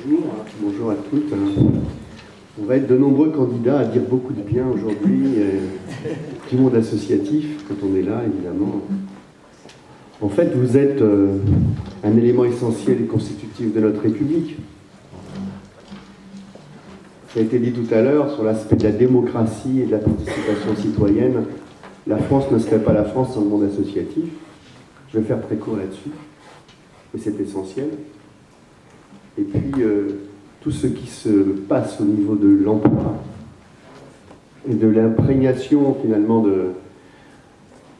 Bonjour, bonjour à toutes. On va être de nombreux candidats à dire beaucoup de bien aujourd'hui du monde associatif, quand on est là, évidemment. En fait, vous êtes un élément essentiel et constitutif de notre République. Ça a été dit tout à l'heure sur l'aspect de la démocratie et de la participation citoyenne. La France ne serait pas la France sans le monde associatif. Je vais faire très court là-dessus, mais c'est essentiel. Et puis, tout ce qui se passe au niveau de l'emploi et de l'imprégnation, finalement, de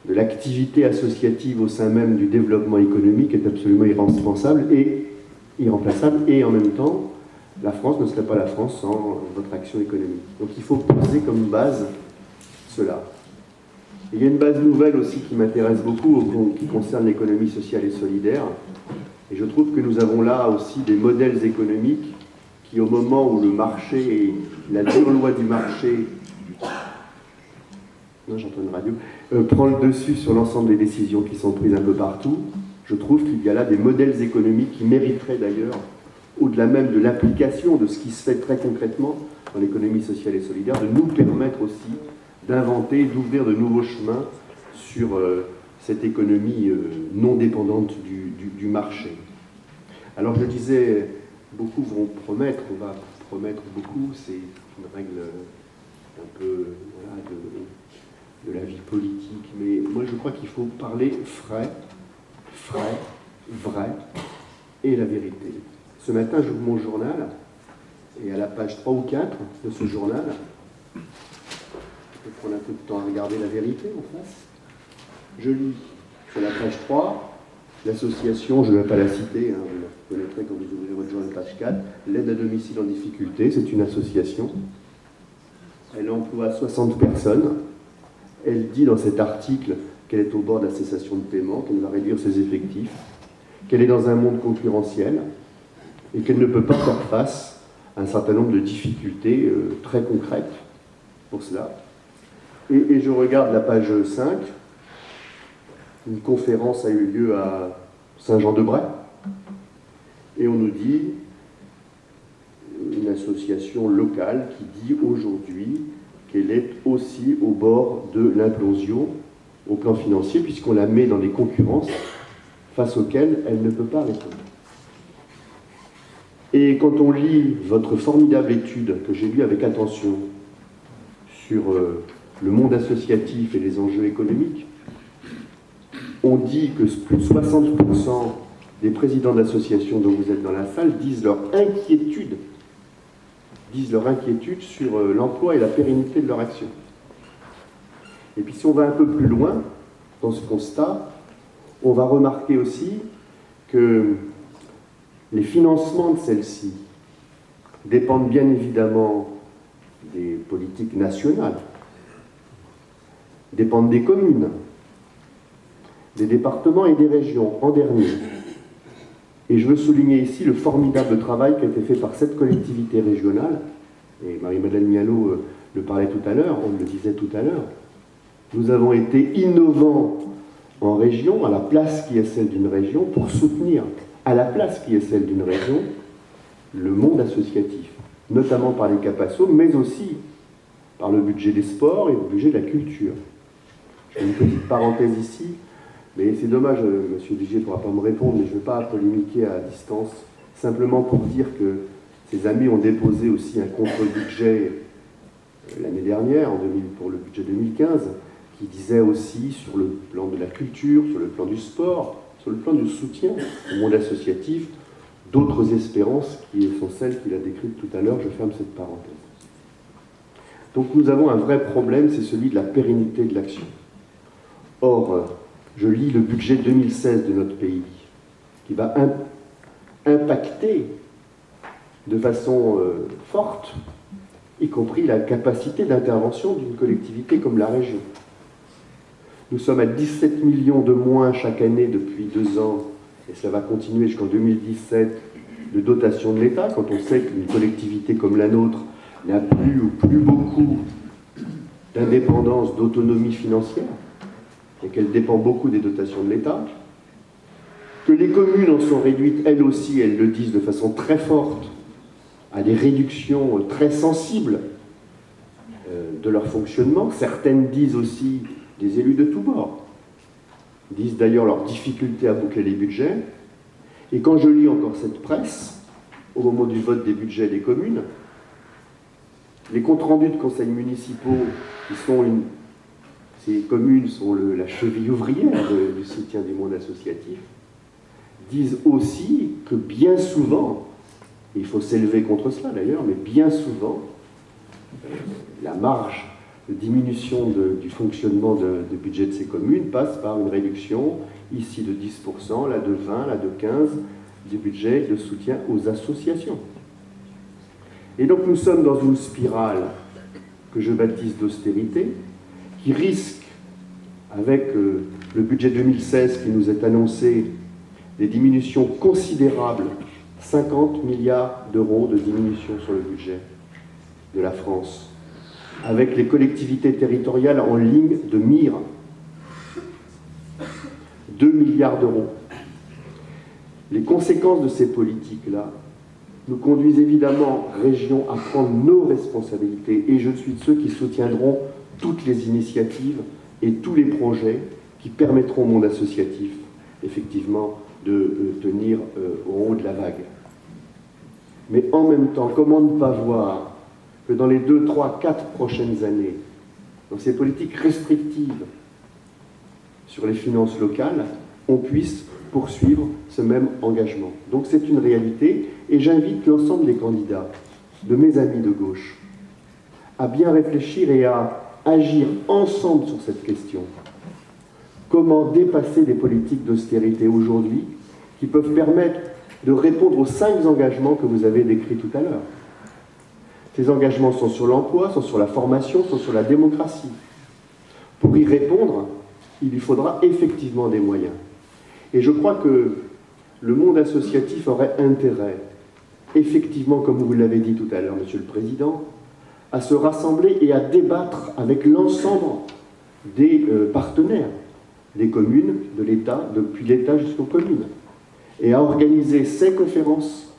l'activité associative au sein même du développement économique est absolument irremplaçable et en même temps, la France ne serait pas la France sans votre action économique. Donc il faut poser comme base cela. Et il y a une base nouvelle aussi qui m'intéresse beaucoup, qui concerne l'économie sociale et solidaire. Et je trouve que nous avons là aussi des modèles économiques qui, au moment où le marché, la dure loi du marché, non, j'entends une radio, prend le dessus sur l'ensemble des décisions qui sont prises un peu partout, je trouve qu'il y a là des modèles économiques qui mériteraient d'ailleurs, au-delà même de l'application de ce qui se fait très concrètement dans l'économie sociale et solidaire, de nous permettre aussi d'inventer, d'ouvrir de nouveaux chemins sur cette économie non dépendante du marché. Alors je disais, beaucoup vont promettre, on va promettre beaucoup, c'est une règle un peu voilà, de la vie politique, mais moi je crois qu'il faut parler frais, vrai et la vérité. Ce matin, j'ouvre mon journal, et à la page 3 ou 4 de ce journal, je peux prendre un peu de temps à regarder la vérité en face, je lis sur la page 3, l'association, je ne vais pas la citer, hein, vous la connaîtrez quand vous ouvrirez votre journal, page 4, l'aide à domicile en difficulté, c'est une association. Elle emploie 60 personnes. Elle dit dans cet article qu'elle est au bord de la cessation de paiement, qu'elle va réduire ses effectifs, qu'elle est dans un monde concurrentiel et qu'elle ne peut pas faire face à un certain nombre de difficultés très concrètes pour cela. Et je regarde la page 5. Une conférence a eu lieu à Saint-Jean-de-Bray et on nous dit une association locale qui dit aujourd'hui qu'elle est aussi au bord de l'implosion au plan financier puisqu'on la met dans des concurrences face auxquelles elle ne peut pas répondre. Et quand on lit votre formidable étude que j'ai lue avec attention sur le monde associatif et les enjeux économiques, on dit que plus de 60% des présidents d'associations dont vous êtes dans la salle disent leur inquiétude sur l'emploi et la pérennité de leur action. Et puis si on va un peu plus loin dans ce constat, on va remarquer aussi que les financements de celles-ci dépendent bien évidemment des politiques nationales, dépendent des communes, des départements et des régions, en dernier. Et je veux souligner ici le formidable travail qui a été fait par cette collectivité régionale, et Marie-Madeleine Mialot le parlait tout à l'heure, on le disait tout à l'heure. Nous avons été innovants en région, à la place qui est celle d'une région, pour soutenir, à la place qui est celle d'une région, le monde associatif, notamment par les CAPASSO, mais aussi par le budget des sports et le budget de la culture. Je fais une petite parenthèse ici. Mais c'est dommage, M. Vigier ne pourra pas me répondre, mais je ne veux pas polémiquer à distance, simplement pour dire que ses amis ont déposé aussi un contre-budget l'année dernière, pour le budget 2015, qui disait aussi sur le plan de la culture, sur le plan du sport, sur le plan du soutien au monde associatif, d'autres espérances qui sont celles qu'il a décrites tout à l'heure. Je ferme cette parenthèse. Donc nous avons un vrai problème, c'est celui de la pérennité de l'action. Or, je lis le budget 2016 de notre pays, qui va impacter de façon forte, y compris la capacité d'intervention d'une collectivité comme la région. Nous sommes à 17 millions de moins chaque année depuis 2 ans, et cela va continuer jusqu'en 2017, de dotation de l'État, quand on sait qu'une collectivité comme la nôtre n'a plus ou plus beaucoup d'indépendance, d'autonomie financière, et qu'elle dépend beaucoup des dotations de l'État, que les communes en sont réduites, elles aussi, elles le disent de façon très forte, à des réductions très sensibles de leur fonctionnement. Certaines disent aussi, des élus de tous bords, disent d'ailleurs leur difficulté à boucler les budgets. Et quand je lis encore cette presse, au moment du vote des budgets des communes, les comptes rendus de conseils municipaux, qui sont ces communes sont la cheville ouvrière du soutien du monde associatif, disent aussi que bien souvent, et il faut s'élever contre cela d'ailleurs, mais bien souvent, la marge de diminution du fonctionnement du budget de ces communes passe par une réduction, ici de 10%, là de 20%, là de 15%, du budget de soutien aux associations. Et donc nous sommes dans une spirale que je baptise d'austérité, qui risque, avec le budget 2016 qui nous est annoncé, des diminutions considérables, 50 milliards d'euros de diminution sur le budget de la France, avec les collectivités territoriales en ligne de mire, 2 milliards d'euros. Les conséquences de ces politiques-là nous conduisent évidemment, région, à prendre nos responsabilités, et je suis de ceux qui soutiendront toutes les initiatives et tous les projets qui permettront au monde associatif, effectivement, de tenir au haut de la vague. Mais en même temps, comment ne pas voir que dans les 2, 3, 4 prochaines années, dans ces politiques restrictives sur les finances locales, on puisse poursuivre ce même engagement. Donc c'est une réalité, et j'invite l'ensemble des candidats, de mes amis de gauche, à bien réfléchir et à agir ensemble sur cette question. Comment dépasser les politiques d'austérité aujourd'hui qui peuvent permettre de répondre aux 5 engagements que vous avez décrits tout à l'heure. Ces engagements sont sur l'emploi, sont sur la formation, sont sur la démocratie. Pour y répondre, il lui faudra effectivement des moyens. Et je crois que le monde associatif aurait intérêt, effectivement, comme vous l'avez dit tout à l'heure, Monsieur le Président, à se rassembler et à débattre avec l'ensemble des partenaires, des communes, de l'État, depuis l'État jusqu'aux communes, et à organiser ces conférences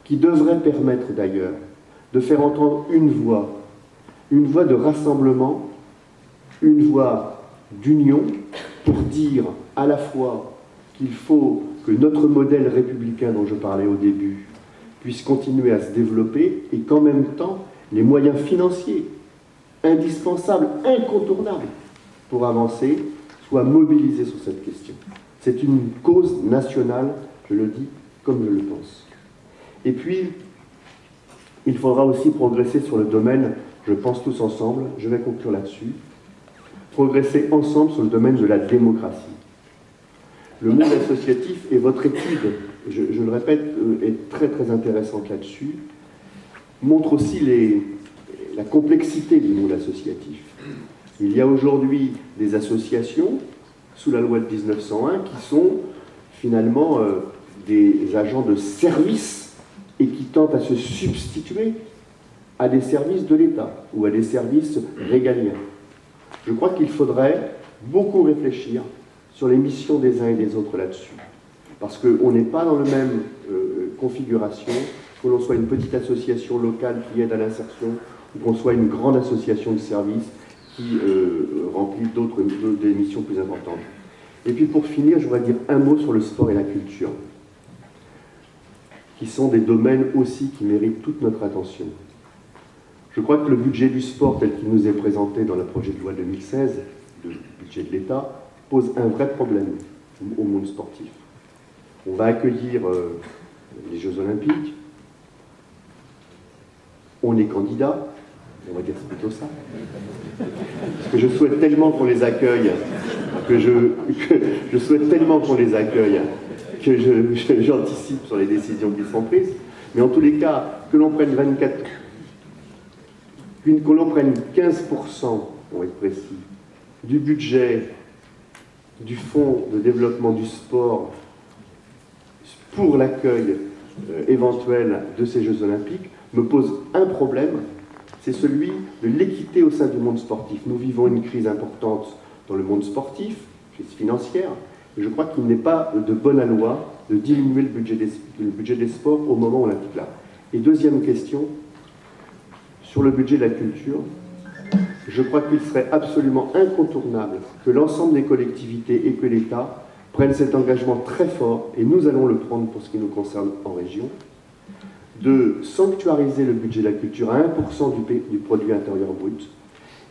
qui devraient permettre d'ailleurs de faire entendre une voix de rassemblement, une voix d'union, pour dire à la fois qu'il faut que notre modèle républicain dont je parlais au début puisse continuer à se développer, et qu'en même temps, les moyens financiers indispensables, incontournables pour avancer, soient mobilisés sur cette question. C'est une cause nationale, je le dis comme je le pense. Et puis, il faudra aussi progresser sur le domaine, je pense tous ensemble, je vais conclure là-dessus, progresser ensemble sur le domaine de la démocratie. Le monde associatif, et votre étude, je le répète, est très très intéressante là-dessus, montre aussi la complexité du monde associatif. Il y a aujourd'hui des associations, sous la loi de 1901, qui sont finalement des agents de service et qui tentent à se substituer à des services de l'État ou à des services régaliens. Je crois qu'il faudrait beaucoup réfléchir sur les missions des uns et des autres là-dessus. Parce qu'on n'est pas dans la même configuration, que l'on soit une petite association locale qui aide à l'insertion, ou qu'on soit une grande association de services qui remplit des missions plus importantes. Et puis pour finir, je voudrais dire un mot sur le sport et la culture, qui sont des domaines aussi qui méritent toute notre attention. Je crois que le budget du sport tel qu'il nous est présenté dans le projet de loi 2016, le budget de l'État, pose un vrai problème au monde sportif. On va accueillir les Jeux Olympiques, on est candidat, on va dire c'est plutôt ça. Parce que je souhaite tellement qu'on les accueille, que j'anticipe sur les décisions qui seront prises. Mais en tous les cas, que l'on prenne 15%, on va être précis, du budget du Fonds de développement du sport pour l'accueil éventuel de ces Jeux Olympiques, me pose un problème, c'est celui de l'équité au sein du monde sportif. Nous vivons une crise importante dans le monde sportif, crise financière, et je crois qu'il n'est pas de bonne loi de diminuer le budget des sports au moment olympique là. Et deuxième question, sur le budget de la culture, je crois qu'il serait absolument incontournable que l'ensemble des collectivités et que l'État prennent cet engagement très fort, et nous allons le prendre pour ce qui nous concerne en région, de sanctuariser le budget de la culture à 1% du produit intérieur brut,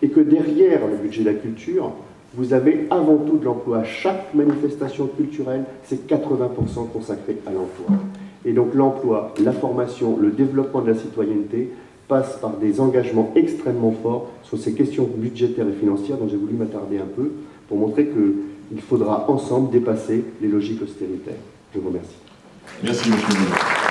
et que derrière le budget de la culture, vous avez avant tout de l'emploi. Chaque manifestation culturelle, c'est 80% consacré à l'emploi. Et donc l'emploi, la formation, le développement de la citoyenneté passe par des engagements extrêmement forts sur ces questions budgétaires et financières dont j'ai voulu m'attarder un peu pour montrer qu'il faudra ensemble dépasser les logiques austéritaires. Je vous remercie. Merci, M. le ministre.